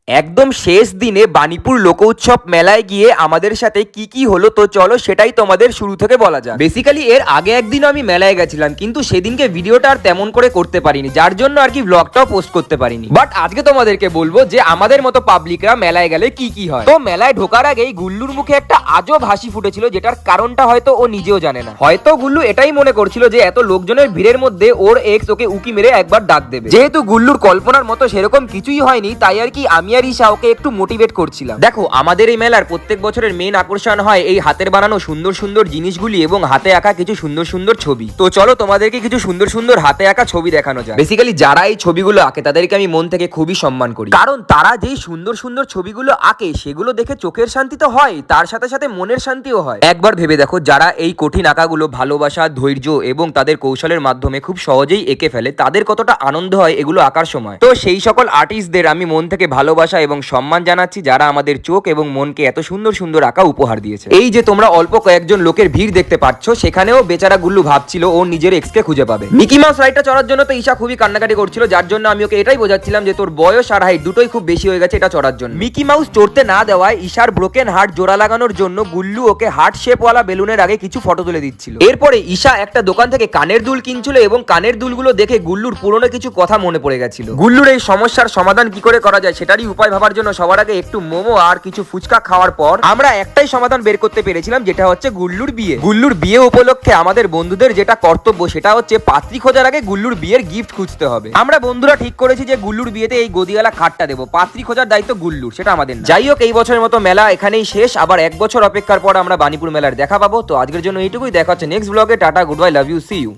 একদম শেষ দিনে বাণীপুর লোক উৎসব মেলায় গিয়ে আমাদের সাথে কি কি হলো তো চলো সেটাই তোমাদের শুরু থেকে বলা যাক। বেসিক্যালি এর আগে একদিন আমি মেলায় গেছিলাম, কিন্তু সেদিনকে ভিডিওটা আর তেমন করে করতে পারিনি, যার জন্য আর কি ব্লগটাও পোস্ট করতে পারিনি। বাট আজকে তোমাদেরকে বলবো যে আমাদের মতো পাবলিকরা মেলায় গেলে কি কি হয়। তো মেলায় ঢোকার আগেই গুল্লুর মুখে একটা আজব হাসি ফুটেছিল, যেটার কারণটা হয়তো ও নিজেও জানে না। হয়তো গুল্লু এটাই মনে করছিল যে এত লোকজনের ভিড়ের মধ্যে ওর এক্স ওকে উকি মেরে একবার ডাক দেবে। যেহেতু গুল্লুর কল্পনার মতো সেরকম কিছুই হয়নি, তাই আর কি আমি আর ঈশা ওকে একটু মোটিভেট করছিলাম। দেখো, আমাদের এই মেলার প্রত্যেক বছরের মেন আকর্ষণ হয় এই হাতের বানানো সুন্দর সুন্দর জিনিসগুলি এবং হাতে আঁকা কিছু সুন্দর সুন্দর ছবি। তো চলো তোমাদেরকে কিছু সুন্দর সুন্দর হাতে আঁকা ছবি দেখানো যায়। বেসিক্যালি যারা এই ছবিগুলো আঁকে তাদেরকে আমি মন থেকে খুবই সম্মান করি, কারণ তারা যেই সুন্দর সুন্দর ছবিগুলো আঁকে সেগুলো দেখে চোখের শান্তি তো হয়, তার সাথে সাথে মনের শান্তিও হয়। একবার ভেবে দেখো, যারা এই কঠিন আঁকাগুলো ভালোবাসা, ধৈর্য এবং তাদের কৌশলের মাধ্যমে খুব সহজেই এঁকে ফেলে, তাদের কতটা আনন্দ হয় এগুলো আঁকার সময়। তো সেই সকল আর্টিস্টদের আমি মন থেকে ভালোবাসা এবং সম্মান জানাচ্ছি, যারা আমাদের চোখ এবং মনকে এত সুন্দর সুন্দর আঁকা উপহার দিয়েছে। এই যে তোমরা অল্প কয়েকজন লোকের ভিড় দেখতে পাচ্ছ, সেখানেও বেচারা গুল্লু ভাবছিল ও নিজের এক্সকে খুঁজে পাবে। মিকি মাউস রাইডটা চড়ার জন্য তো ঈশা খুবই কান্নাকাটি করছিল, যার জন্য আমি ওকে এটাই বোঝাচ্ছিলাম যে তোর বয়স আর হাইট দুটোই খুব বেশি হয়ে গেছে এটা চড়ার জন্য। মিকি মাউস চড়তে না দেওয়ায় ঈশার ব্রোকেন হার্ট জোড়া লাগানোর জন্য গুল্লু ওকে হার্ট শেপ ওয়ালা বেলুনের আগে কিছু ফটো তুলে দিচ্ছিল। এরপরে ঈশা একটা দোকান থেকে কানের দুল কিনছিল এবং কানের দুলগুলো দেখে গুল্লুর পুরনো কিছু কথা মনে পড়ে গেছিল। গুল্লুর এই সমস্যার সমাধান কি করে করা যায় সেটারই উপায় ভাবার জন্য সবার আগে একটু মোমো আর কিছু ফুচকা খাওয়ার পর আমরা একটাই সমাধান বের করতে পেরেছিলাম, যেটা হচ্ছে গুল্লুর বিয়ে। গুল্লুর বিয়ে উপলক্ষে আমাদের বন্ধুদের যেটা কর্তব্য সেটা হচ্ছে পাত্রী খোঁজার আগে গুল্লুর বিয়ের গিফট খুঁজতে হবে। আমরা বন্ধুরা ঠিক করেছি যে গুল্লুর বিয়েতে এই গদিওয়ালা খাটটা দেবো, পাত্রী খোঁজার দায়িত্ব গুল্লুর, সেটা আমাদের না। যাই হোক, এই বছরের মতো মেলা এখানেই শেষ, আবার এক বছর অপেক্ষার পর আমরা বাণীপুর মেলার দেখা পাবো। তো আজকের জন্য এইটুকুই, দেখা হচ্ছে নেক্সট ব্লগে। টাটা, good bye, love you, see you.